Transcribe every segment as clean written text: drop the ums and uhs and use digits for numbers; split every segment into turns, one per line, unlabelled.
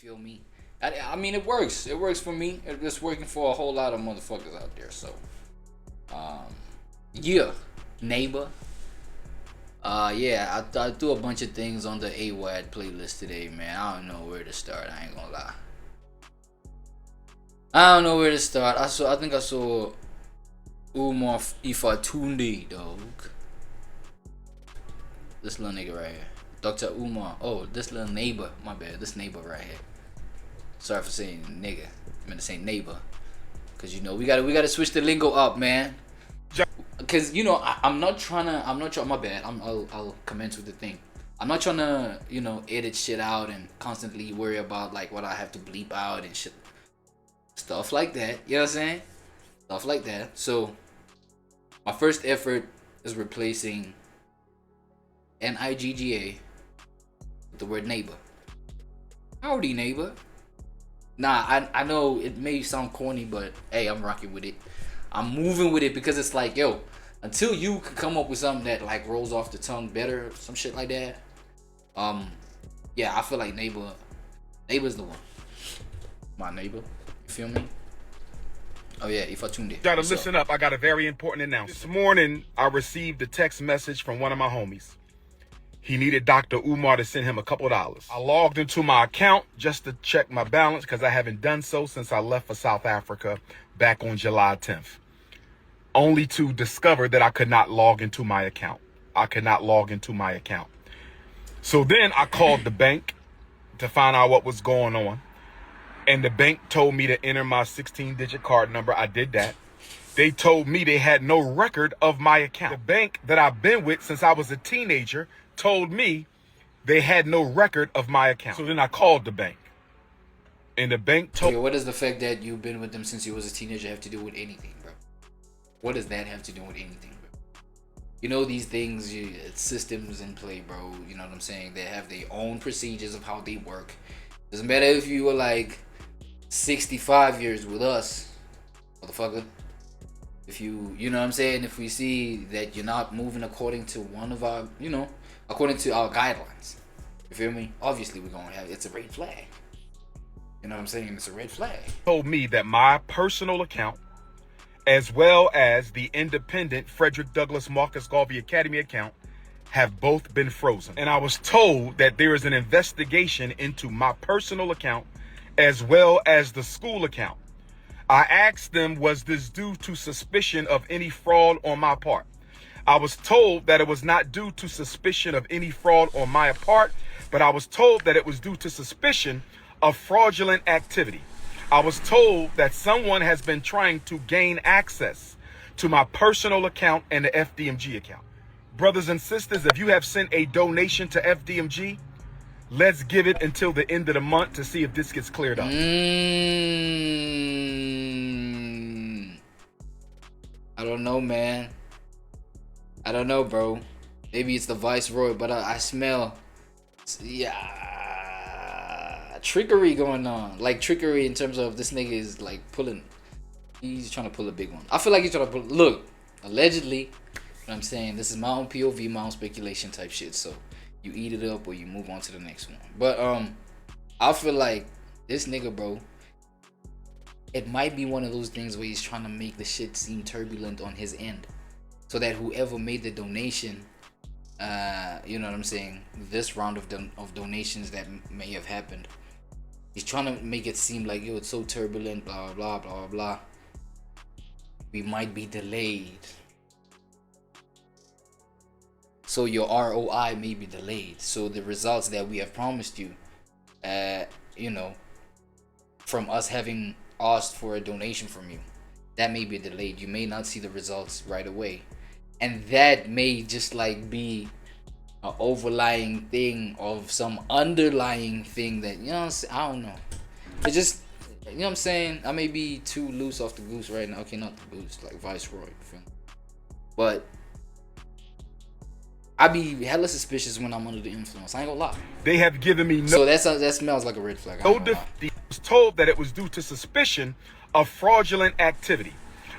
Feel me? I mean, it works. It works for me. It's working for a whole lot of motherfuckers out there. So, yeah, neighbor. Yeah, I threw a bunch of things on the Awad playlist today, man. I don't know where to start. I ain't gonna lie. I don't know where to start. I think I saw Umar Ifatunde, dog. This little nigga right here. Dr. Umar. Oh, this little neighbor. My bad. This neighbor right here. Sorry for saying nigga. I meant to say neighbor. Cause you know we gotta switch the lingo up, man. Cause you know I'm not trying. My bad. I'll commence with the thing. I'm not trying to edit shit out and constantly worry about like what I have to bleep out and shit, stuff like that. You know what I'm saying? Stuff like that. So my first effort is replacing NIGGA with the word neighbor. Howdy, neighbor. Nah, I know it may sound corny, but hey, I'm rocking with it. I'm moving with it because it's like, yo, until you can come up with something that like rolls off the tongue better, some shit like that. Yeah, I feel like neighbor's the one. My neighbor, you feel me? Oh yeah, Ifatunde.
Gotta listen up. I got a very important announcement. This morning, I received a text message from one of my homies. He needed Dr. Umar to send him a couple dollars. I logged into my account just to check my balance because I haven't done so since I left for South Africa back on July 10th. Only to discover that I could not log into my account. So then I called the bank to find out what was going on. And the bank told me to enter my 16-digit card number. I did that. They told me they had no record of my account. The bank that I've been with since I was a teenager told me they had no record of my account. So then I called the bank. And the bank told...
Okay, what does the fact that you've been with them since you was a teenager have to do with anything, bro? What does that have to do with anything, bro? You know these things, it's systems in play, bro. You know what I'm saying? They have their own procedures of how they work. Doesn't matter if you were like 65 years with us, motherfucker. If you know what I'm saying? If we see that you're not moving according to one of our, according to our guidelines, you feel me? Obviously, we're gonna have, it's a red flag. You know what I'm saying? It's a red flag.
Told me that my personal account, as well as the independent Frederick Douglass Marcus Garvey Academy account, have both been frozen. And I was told that there is an investigation into my personal account as well as the school account. I asked them, was this due to suspicion of any fraud on my part? I was told that it was not due to suspicion of any fraud on my part, but I was told that it was due to suspicion of fraudulent activity. I was told that someone has been trying to gain access to my personal account and the FDMG account. Brothers and sisters, if you have sent a donation to FDMG, let's give it until the end of the month to see if this gets cleared up.
I don't know, man. I don't know, bro. Maybe it's the Viceroy, but I smell, trickery going on. Like trickery in terms of this nigga is like he's trying to pull a big one. I feel like he's trying to look, allegedly, what I'm saying, this is my own POV, my own speculation type shit. So you eat it up or you move on to the next one. But I feel like this nigga, bro, it might be one of those things where he's trying to make the shit seem turbulent on his end, so that whoever made the donation, you know what I'm saying, this round of donations that may have happened, he's trying to make it seem like, yo, it's so turbulent, blah blah blah blah. We might be delayed, so your ROI may be delayed. So the results that we have promised you, from us having asked for a donation from you, that may be delayed. You may not see the results right away, and that may just like be an overlying thing of some underlying thing that, I don't know. It just, you know what I'm saying? I may be too loose off the goose right now. Okay, not the goose, like Viceroy, but I be hella suspicious when I'm under the influence. I ain't gonna lie.
They have given me
so that smells like a red flag.
I was told that it was due to suspicion of fraudulent activity.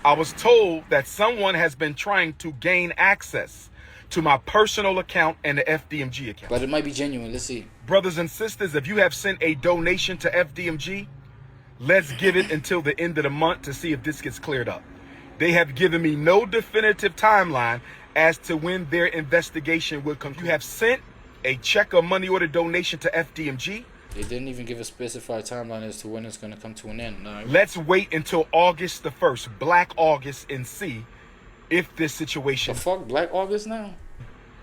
I was told that someone has been trying to gain access to my personal account and the FDMG account.
But it might be genuine. Let's see.
Brothers and sisters, if you have sent a donation to FDMG, let's give it until the end of the month to see if this gets cleared up. They have given me no definitive timeline as to when their investigation will conclude. You have sent a check or money order donation to FDMG.
They didn't even give a specified timeline as to when it's going to come to an end. No.
Let's wait until August the 1st, Black August, and see if this situation
The fuck, Black August now?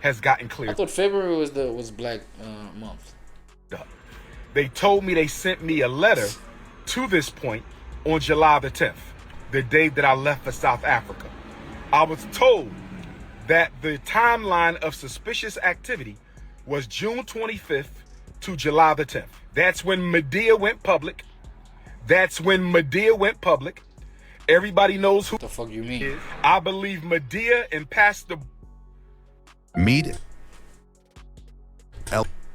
has gotten
I
cleared
thought February was Black month.
up. They told me they sent me a letter to this point on July the 10th, the day that I left for South Africa. I was told that the timeline of suspicious activity was June 25th to July the 10th. That's when Medea went public. Everybody knows who
What the fuck you mean?
is. I believe Medea and Pastor
Meet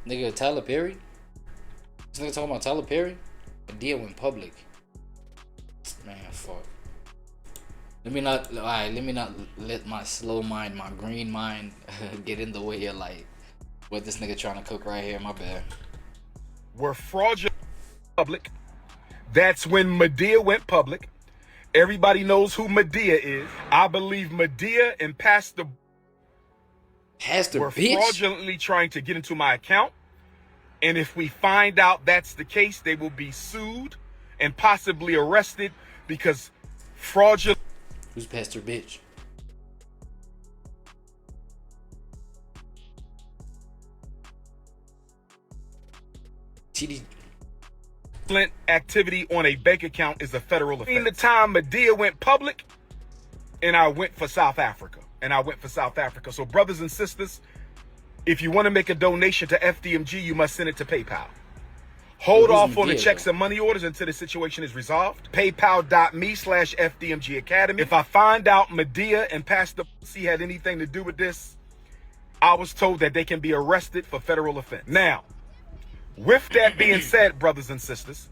Nigga, Tyler Perry? This nigga talking about Tyler Perry? Medea went public. Man, fuck. Let me not let my slow mind, my green mind get in the way of like what this nigga trying to cook right here. My bad.
were fraudulent public. That's when Medea went public. Everybody knows who Medea is. I believe Medea and Pastor were
bitch.
fraudulently trying to get into my account. And if we find out that's the case, they will be sued and possibly arrested because fraudulent.
Who's Pastor bitch? TD.
Activity on a bank account is a federal offense. In the time Medea went public, and I went for South Africa. So brothers and sisters, if you want to make a donation to FDMG, you must send it to PayPal. Hold
Who's
off on the
Medea,
checks
though?
and money orders until the situation is resolved. PayPal.me/FDMG Academy. If I find out Medea and Pastor C had anything to do with this, I was told that they can be arrested for federal offense. Now, with that being said, brothers and sisters,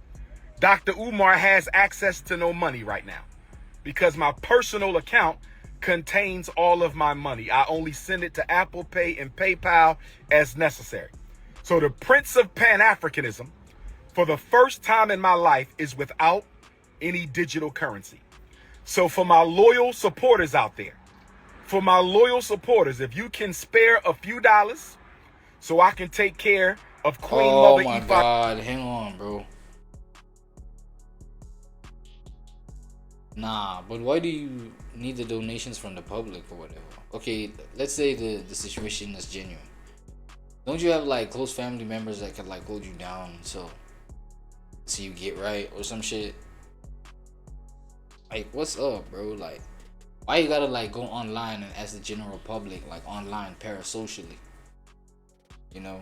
Dr. Umar has access to no money right now because my personal account contains all of my money. I only send it to Apple Pay and PayPal as necessary. So the Prince of Pan-Africanism, for the first time in my life, is without any digital currency. So for my loyal supporters out there, if you can spare a few dollars so I can take care of Queen
Oh
Mother
my
E5.
god, hang on, bro. Nah, but why do you need the donations from the public or whatever? Okay, let's say the situation is genuine. Don't you have like close family members that could like hold you down so you get right or some shit? Like, what's up, bro? Like, why you gotta like go online and ask the general public, like online parasocially, you know,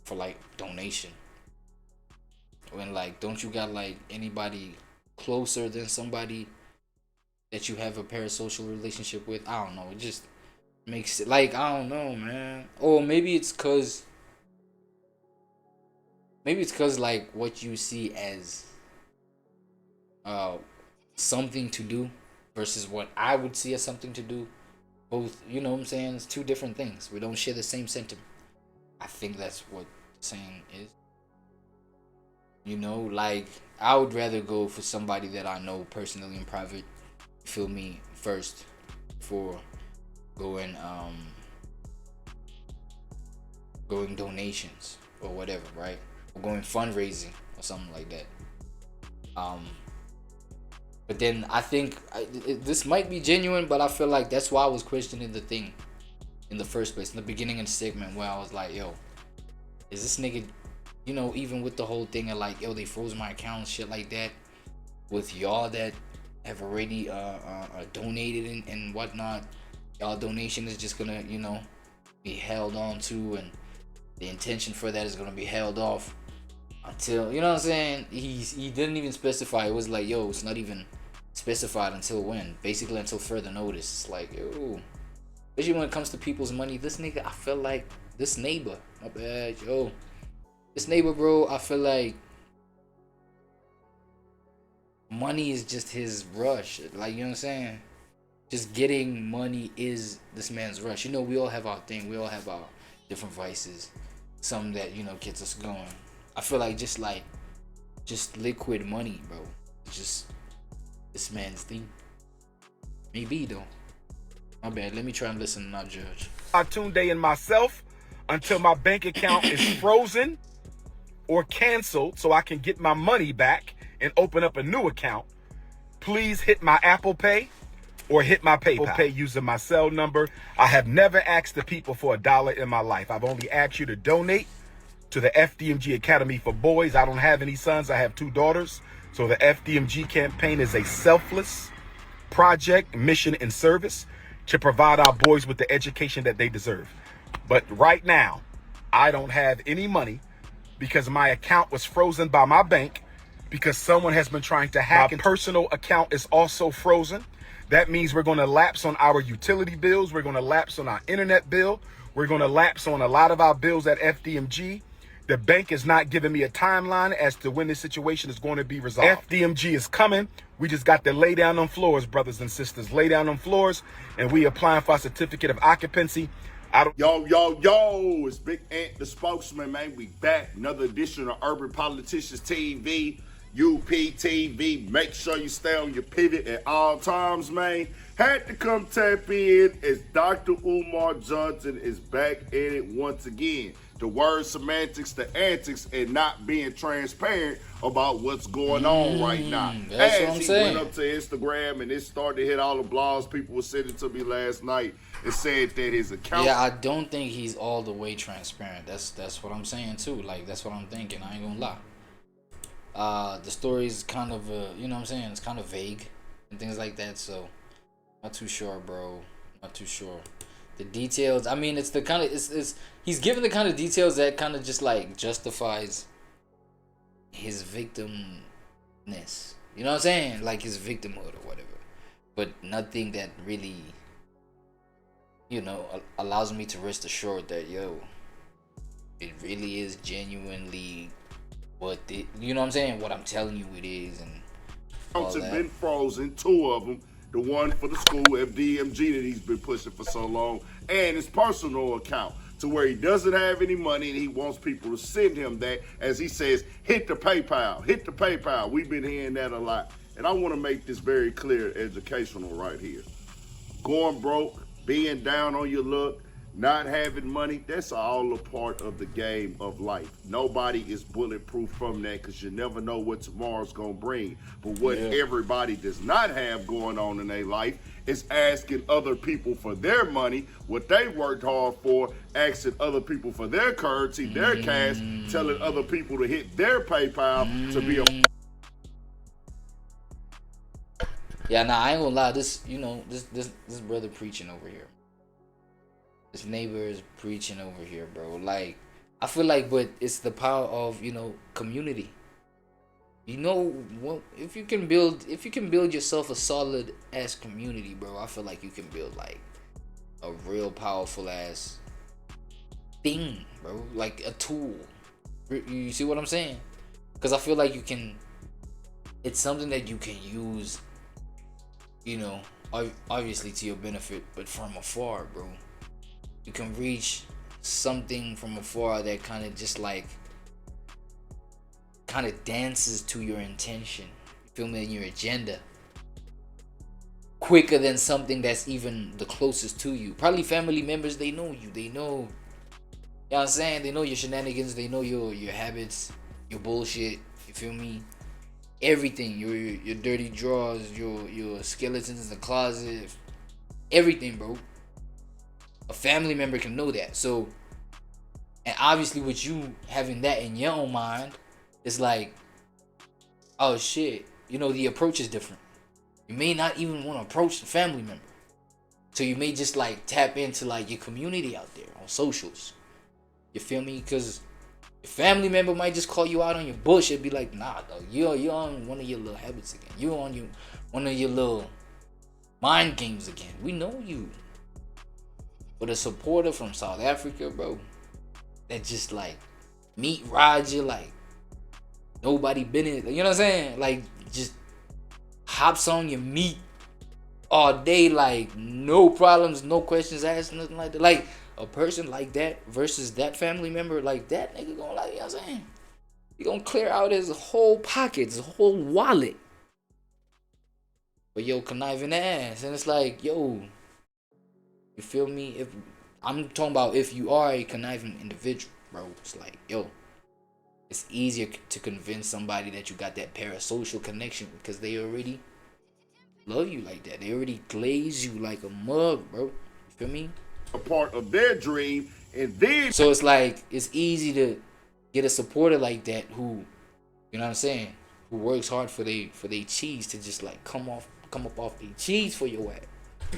for like donation? When like, don't you got like anybody closer than somebody that you have a parasocial relationship with? I don't know. It just makes it like, I don't know, man. Or maybe it's cause like what you see as something to do versus what I would see as something to do. Both, you know what I'm saying? It's two different things. We don't share the same sentiment. I think that's what saying is. You know, like, I would rather go for somebody that I know personally in private, feel me, first, before going donations or whatever, right? Or going fundraising or something like that. But then I think this might be genuine, but I feel like that's why I was questioning the thing in the first place, in the beginning of the segment, where I was like, yo, is this nigga, you know, even with the whole thing of like, yo, they froze my account and shit like that, with y'all that have already donated and whatnot, y'all donation is just gonna, you know, be held on to, and the intention for that is gonna be held off until, you know what I'm saying? He didn't even specify. It was like, yo, it's not even specified until when, basically until further notice. It's like, yo, especially when it comes to people's money, this nigga, I feel like this neighbor, my bad, yo, this neighbor, bro, I feel like money is just his rush. Like, you know what I'm saying? just getting money is this man's rush. You know, we all have our thing. We all have our different vices. Some that, you know, gets us going. I feel like just liquid money, bro. It's just this man's thing. Maybe though. My bad. Let me try and listen and not judge.
Day in myself until my bank account is frozen or canceled so I can get my money back and open up a new account. Please hit my Apple Pay or hit my PayPal. Pay using my cell number. I have never asked the people for $1 in my life. I've only asked you to donate to the FDMG Academy for Boys. I don't have any sons. I have 2 daughters. So the FDMG campaign is a selfless project, mission, and service to provide our boys with the education that they deserve. But right now, I don't have any money because my account was frozen by my bank because someone has been trying to hack. My personal account is also frozen. That means we're going to lapse on our utility bills. We're going to lapse on our internet bill. We're going to lapse on a lot of our bills at FDMG. The bank is not giving me a timeline as to when this situation is going to be resolved. FDMG is coming. We just got to lay down on floors, brothers and sisters. Lay down on floors, and we applying for a certificate of occupancy.
Yo, it's Big Ant, the spokesman, man. We back. Another edition of Urban Politicians TV, UPTV. Make sure you stay on your pivot at all times, man. Had to come tap in as Dr. Umar Johnson is back at it once again. The word semantics, the antics, and not being transparent about what's going on right now.
That's what I'm saying.
Went up to Instagram and it started to hit all the blogs. People were sending to me last night and said that his account.
Yeah, I don't think he's all the way transparent. That's what I'm saying too. Like, that's what I'm thinking. I ain't gonna lie. The story is kind of, you know what I'm saying? It's kind of vague and things like that. So, not too sure, bro. Not too sure. The details, I mean, it's the kind of, he's given the kind of details that kind of just like justifies his victimness. You know what I'm saying? Like his victimhood or whatever. But nothing that really, you know, allows me to rest assured that, yo, it really is genuinely what the, you know what I'm saying? What I'm telling you it is. And all
have
that.
Been frozen, 2 of them. The one for the school, FDMG, that he's been pushing for so long, and his personal account, to where he doesn't have any money and he wants people to send him that, as he says, hit the PayPal, hit the PayPal. We've been hearing that a lot. And I want to make this very clear, educational right here. Going broke, being down on your luck, not having money, that's all a part of the game of life. Nobody is bulletproof from that because you never know what tomorrow's going to bring. But what everybody does not have going on in their life is asking other people for their money, what they worked hard for, asking other people for their currency, their cash, telling other people to hit their PayPal to be a...
Yeah, nah, I ain't gonna lie. This, you know, this brother preaching over here. This neighbor is preaching over here, bro. Like, I feel like, but it's the power of, you know, community. You know, if you can build yourself a solid ass community, bro, I feel like you can build like a real powerful ass thing, bro. Like a tool. You see what I'm saying? Because I feel like it's something that you can use, you know, obviously to your benefit, but from afar, bro. You can reach something from afar that kind of just like kind of dances to your intention, you feel me, and your agenda quicker than something that's even the closest to you. Probably family members, they know you, they know, you know what I'm saying, they know your shenanigans, they know your habits, your bullshit, you feel me, everything, your dirty drawers, your skeletons in the closet, everything, bro. A family member can know that. So, and obviously with you having that in your own mind, it's like, oh shit, you know, the approach is different. You may not even want to approach the family member. So you may just like tap into like your community out there on socials. You feel me? Because your family member might just call you out on your bullshit, be like, nah, dog, you're on one of your little habits again. You're on one of your little mind games again. We know you. But a supporter from South Africa, bro, that just like meet Roger, like nobody been in, you know what I'm saying? Like just hops on your meat all day, like no problems, no questions asked, nothing like that. Like a person like that versus that family member, like that nigga gonna, like, you know what I'm saying? He gonna clear out his whole pockets, his whole wallet. But yo, conniving ass. And it's like, yo, you feel me? If I'm talking about if you are a conniving individual, bro, it's like, yo, it's easier to convince somebody that you got that parasocial connection because they already love you like that. They already glaze you like a mug, bro. You feel me?
A part of their dream, and then
So it's like, it's easy to get a supporter like that who, you know what I'm saying, who works hard for they cheese to just like come up off the cheese for your ass.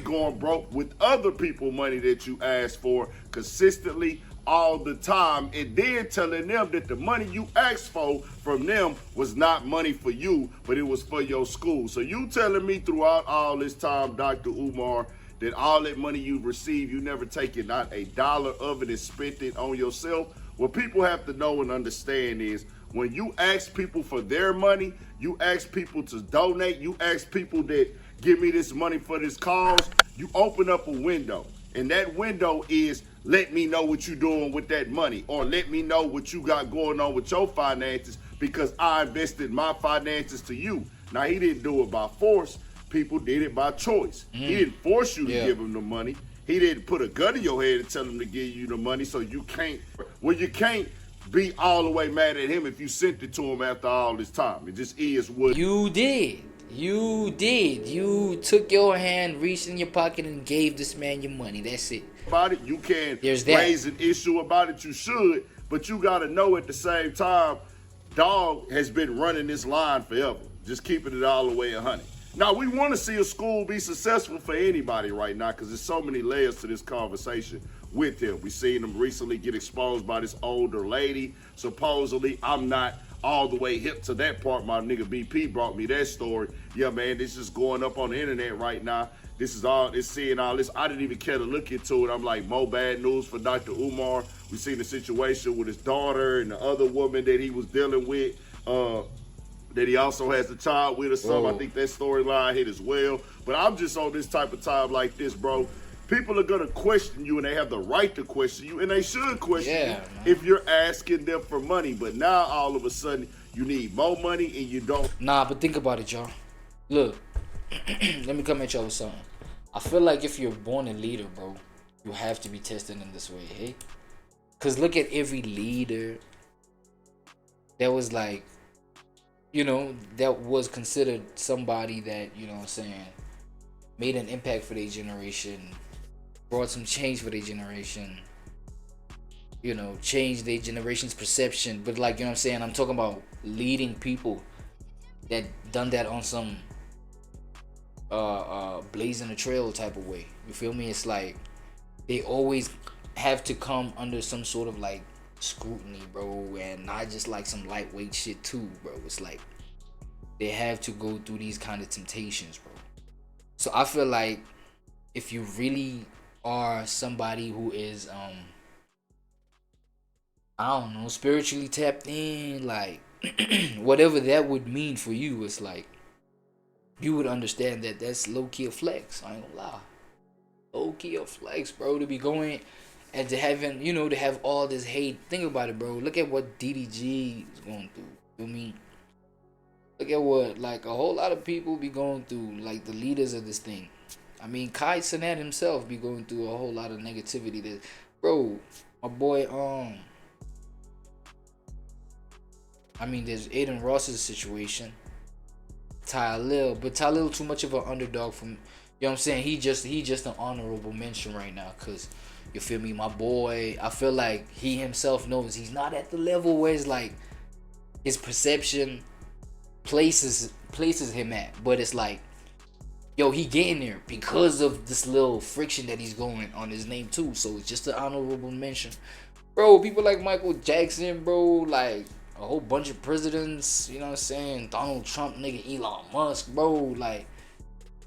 going broke with other people money that you asked for consistently all the time, and then telling them that the money you asked for from them was not money for you, but it was for your school. So you telling me throughout all this time, Dr. Umar, that all that money you received, you never taken not a dollar of it and spent it on yourself? What people have to know and understand is when you ask people for their money, you ask people to donate, you ask people that give me this money for this cause, you open up a window. And that window is, let me know what you're doing with that money, or let me know what you got going on with your finances because I invested my finances to you. Now, he didn't do it by force. People did it by choice. He didn't force you to give him the money. He didn't put a gun in your head and tell him to give you the money, so you can't, well, you can't be all the way mad at him if you sent it to him after all this time. It just is what
You did. You did. You took your hand, reached in your pocket, and gave this man your money. That's it.
about it. You can
There's that.
raise an issue about it. You should, but you got to know at the same time, Dog has been running this line forever. Just keeping it all the way 100. Now, we want to see a school be successful for anybody right now because there's so many layers to this conversation with him. We seen him recently get exposed by this older lady. Supposedly, I'm not all the way hip to that part. My nigga BP brought me that story. Yeah, man, this is going up on the internet right now. This is all, it's seeing all this. I didn't even care to look into it. I'm like, more bad news for Dr. Umar. We seen the situation with his daughter and the other woman that he was dealing with, that he also has a child with or something.
Whoa.
I think that storyline hit as well. But I'm just on this type of time like this, bro. People are gonna question you, and they have the right to question you, and they should question you
man.
if you're asking them for money. But now all of a sudden you need more money and you don't.
Nah, but think about it, y'all. Look, let me come at y'all with something. I feel like if you're born a leader, bro, you have to be tested in this way, hey? Cause look at every leader that was like, you know, that was considered somebody that, you know what I'm saying, made an impact for their generation, brought some change for their generation, you know, changed their generation's perception. But like, you know what I'm saying, I'm talking about leading people that done that on some blazing a trail type of way. You feel me? It's like they always have to come under some sort of like scrutiny, bro, and not just like some lightweight shit too, bro. It's like they have to go through these kind of temptations, bro. So I feel like if you really are somebody who is I don't know, spiritually tapped in, like whatever that would mean for you, it's like you would understand that that's low-key a flex. I ain't gonna lie. Low-key a flex, bro, to be going and to having, you know, to have all this hate. Think about it, bro. Look at what DDG is going through. You know what I mean? Look at what, like, a whole lot of people be going through, like, the leaders of this thing. I mean, Kai Cenat himself be going through a whole lot of negativity. That, bro, my boy, I mean, there's Aiden Ross's situation. Tylil, but Tylil too much of an underdog from, you know what I'm saying? He just an honorable mention right now, cause you feel me, my boy. I feel like he himself knows he's not at the level where it's like his perception places him at, but it's like, yo, he getting there because of this little friction that he's going on his name too. So it's just an honorable mention, bro. People like Michael Jackson, bro, like a whole bunch of presidents, you know what I'm saying? Donald Trump, nigga, Elon Musk, bro. Like,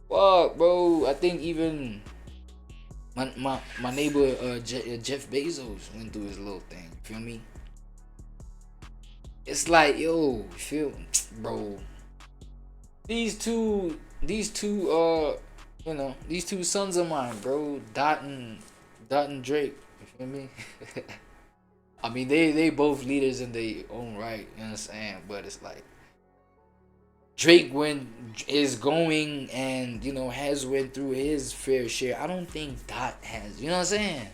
fuck, bro. I think even my neighbor Jeff Bezos went through his little thing. You feel me? It's like, yo, bro. These two You know, these two sons of mine, bro, Dot and Drake. You feel me? I mean, they both leaders in their own right. You know what I'm saying? But it's like Drake is going and has went through his fair share. I don't think Dot has. You know what I'm saying?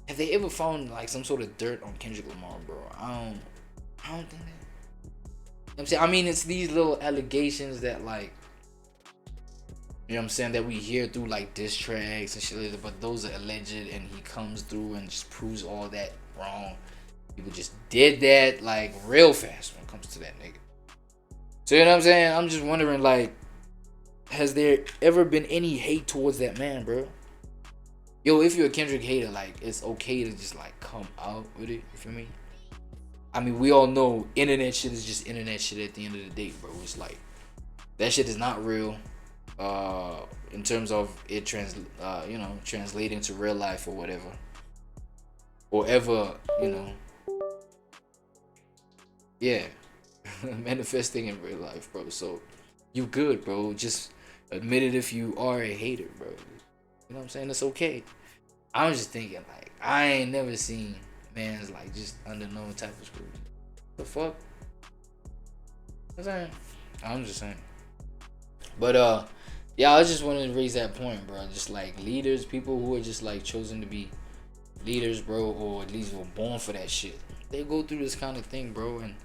Have they ever found like some sort of dirt on Kendrick Lamar, bro? I don't think that. You know what I'm saying? I mean, it's these little allegations that like, you know what I'm saying, that we hear through like diss tracks and shit like that, but those are alleged, and he comes through and just proves all that wrong. People just did that like real fast when it comes to that nigga. So you know what I'm saying? I'm just wondering, like, has there ever been any hate towards that man, bro? Yo, if you're a Kendrick hater, like, it's okay to just like come out with it. You feel me? I mean, we all know internet shit is just internet shit at the end of the day, bro. It's like that shit is not real. In terms of it translating to real life or whatever, or ever, manifesting in real life, bro. So you good, bro. Just admit it if you are a hater, bro. You know what I'm saying? It's okay. I was just thinking, like, I ain't never seen man's like just under no type of scrutiny. The fuck? I'm just saying. But yeah, I just wanted to raise that point, bro. Just like leaders, people who are just like chosen to be leaders, bro, or at least were born for that shit. They go through this kind of thing, bro, and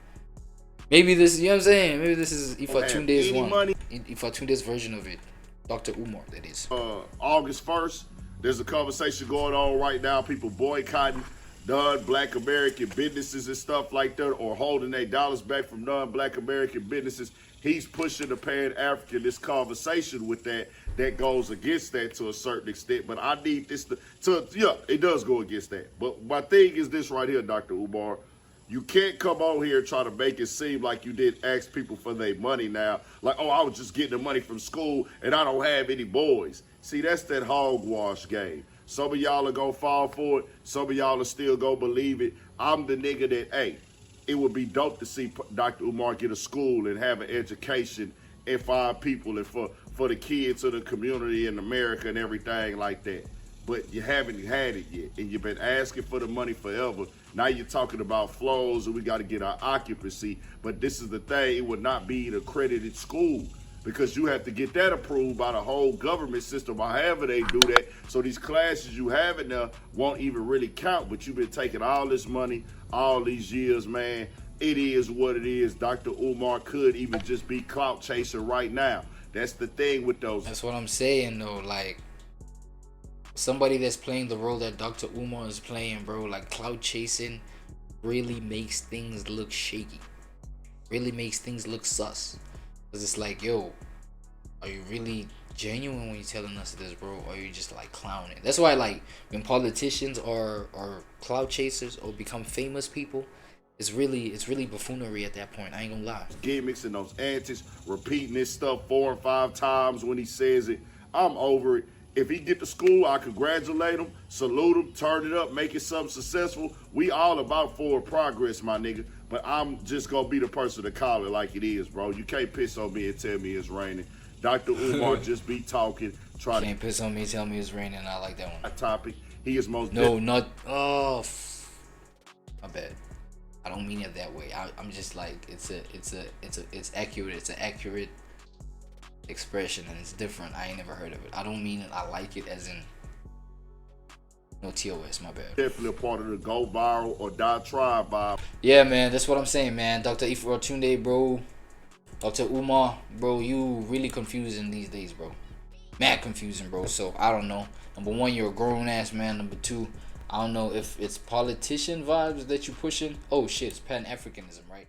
maybe this, you know what I'm saying? Maybe this is Ifatunde's one. Ifatunde's version of it. Dr. Umar, that is.
August 1st, there's a conversation going on right now. People boycotting non-black American businesses and stuff like that, or holding their dollars back from non-black American businesses. He's pushing the Pan-African, this conversation with that goes against that to a certain extent. But I need this yeah, it does go against that. But my thing is this right here, Dr. Umar. You can't come on here and try to make it seem like you did ask people for their money now. Like, oh, I was just getting the money from school and I don't have any boys. See, that's that hogwash game. Some of y'all are going to fall for it. Some of y'all are still going to believe it. I'm the nigga that, hey, it would be dope to see Dr. Umar get a school and have an education and find people and for the kids of the community in America and everything like that. But you haven't had it yet, and you've been asking for the money forever. Now you're talking about flows and we got to get our occupancy. But this is the thing, it would not be an accredited school because you have to get that approved by the whole government system or however they do that. So these classes you have in there won't even really count, but you've been taking all this money all these years, man. It is what it is. Dr. Umar could even just be clout chasing right now. That's the thing with those.
That's what I'm saying, though. Like, somebody that's playing the role that Dr. Umar is playing, bro, like clout chasing really makes things look shaky. Really makes things look sus. Because it's like, yo, are you really genuine when you're telling us this, bro? Or are you just like clowning? That's why, like, when politicians are clout chasers or become famous people, it's really buffoonery at that point. I ain't gonna lie.
Gimmicks and those antics, repeating this stuff 4 and 5 times when he says it. I'm over it. If he get to school, I congratulate him, salute him, turn it up, make it something successful. We all about forward progress, my nigga. But I'm just going to be the person to call it like it is, bro. You can't piss on me and tell me it's raining. Dr. Umar just be talking.
Can't piss on me and tell me it's raining. I like that one.
Topic. He is most...
No, not... Oh, my bad. I don't mean it that way. I'm just like, it's accurate. It's an accurate expression and it's different. I ain't never heard of it. I don't mean it. I like it as in no TOS. My bad.
Definitely a part of the go viral or die try vibe.
Yeah, man. That's what I'm saying, man. Dr. Ifatunde, bro. Dr. Umar, bro. You really confusing these days, bro. Mad confusing, bro. So I don't know. Number one, you're a grown ass man. Number two, I don't know if it's politician vibes that you pushing. Oh shit, it's Pan-Africanism, right?